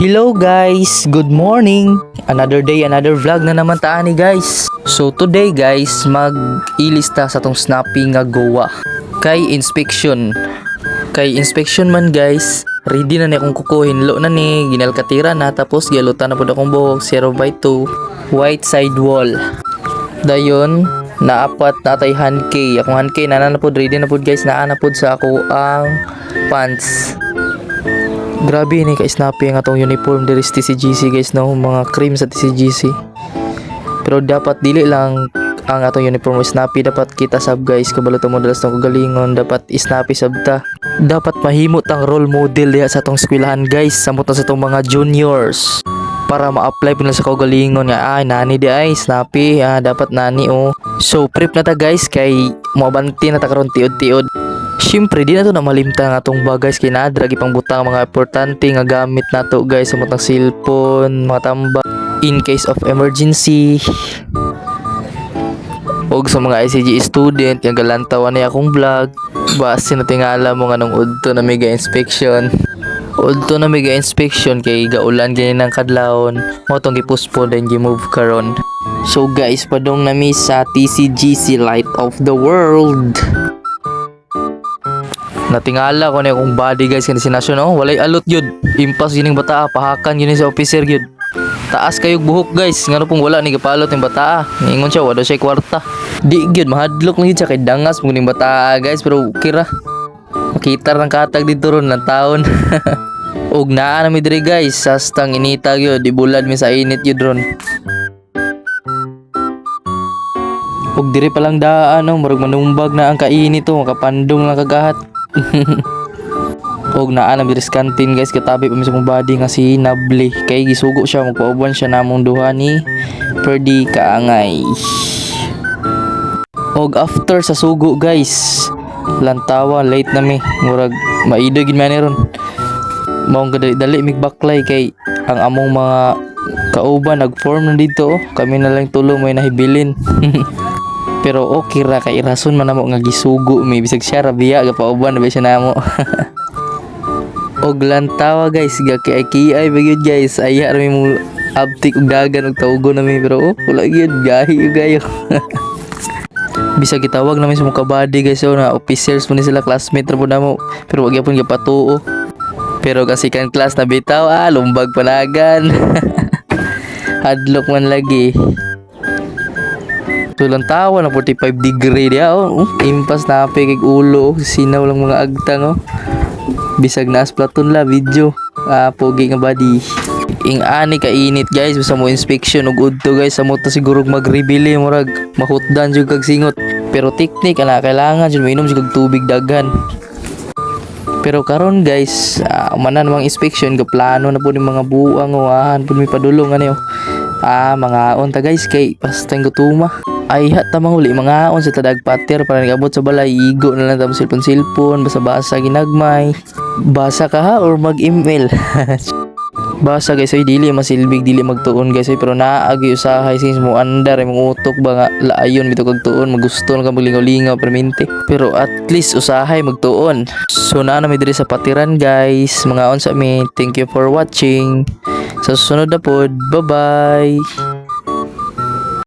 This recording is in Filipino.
Hello guys, good morning. Another day, another vlog na naman taani guys. So today guys, mag-ilista sa tong snappy nga gowa. Kay inspection man guys. Ready na ni akong kukuhin lo na ni, ginalkatira na tapos gialutan na pud akong buhok 0/2 white side wall. Dayon naapat natay handkey. Akong handkey na pud ready na pud guys, naa na pud sa ako ang pants. Grabe ni ka-snappy ang atong uniform diri sa TCGC guys, no, mga cream sa TCGC. Pero dapat dili lang ang atong uniform snappy, dapat kita sab guys, kabalo mo dalas ng kagalingon, dapat snappy sabta. Dapat mahimot ang role model diha sa atong eskwelahan guys, samot na sa atong mga juniors. Para ma-apply pala sa kagalingon nga nani di ay snappy, dapat nani oh. So prep na ta guys, kay moabanti na ta karon tiod-tiod. Siyempre di na to na malimtan nga atong bagay kay nadra gipang butang mga importante nga gamit nato guys, samot ng cellphone, mga tamba in case of emergency. Og sa mga ICG student nga galantawan niya akong vlog, base na tingala mo nga nung udto na mega inspection. Udto na mega inspection kay gaulan gani ng kadlawon, mo tong gipuspon then gi-move karon. So guys, padong nami sa TCGC Light of the World. Natingala ko na akong body guys kanina sinasyon, oh, walay alot yun. Impas gining bata, pahakan yun sa officer yun. Taas kayog buhok guys, ngano pong wala ni gapalot yung bata. Ningon siya wala siya kwarta. Di gyud mahadlok lang yun siya kay dangas mo ning bata guys, pero kira makita ng katag dito ron ng taon. Og naa na mi diri guys, sastang inita gyud, di bulad mi sa init yun ron. Og diri pa lang daan, no, murag manumbag na ang kainit to, makapandong lang kagahat. Og naa na biris kantin guys, katabi pa mi sa mong body nga si Nabli, kay gisugo siya, magpauban siya namong duha ni Perdi Kaangay. Og after sa sugo guys, lantawa late na mi, murag maido gid man ron. Maong kadali mig baklay kay ang among mga kauban nag-form na dito, kami na lang tulo may nahibilin. Pero okay ra kay rason man namo nga gisugo mi, bisag siya rabiya gapauban na ba siya namo. Og lantawa guys, gaki-ay bagyod guys, aya ra mi mo abtik og dagan og tawgo na mi, pero wala gyud gahi gayo. Bisa gitawag namin sa mga kabady guys, so na officers mo ni sila, classmate ra pud namo, pero wag gyapon gapatuo. Pero kasi kan class na bitaw, lumbag panagan. Hadlok man lagi. Tulang tawa na 45 degree dia, oh. Impas na kay ulo, sinaw lang mga agtang, oh. Bisag na platon la video. Pogi nga body. Ing ani ka init guys, basta mo inspection og udto guys, samot ta siguro magrebili murag mahutdan jud kag singot. Pero technique ana, kailangan jud mainom jud kag tubig daghan. Pero karon guys, manan namang inspection, gaplano na po ni mga buang, wahan po mi padulong ano. Mga on ta guys, kay pastang gutuma. Ay tamang uli mga on sa tadag pater para nagabot sa balay, igo na lang tamo cellphone, basa-basa ginagmay. Basa ka ha or mag-email. Basa guys, ay dili masilbig, dili magtuon guys, ay pero naagi usahay since mo andar ay mong utok ba nga laayon bitaw kag tuon, magusto na ka maglingaw-lingaw permente. Pero at least usahay magtuon. So na mi diri sa patiran guys, mga on sa mi. Thank you for watching. Sa susunod na pod, bye bye.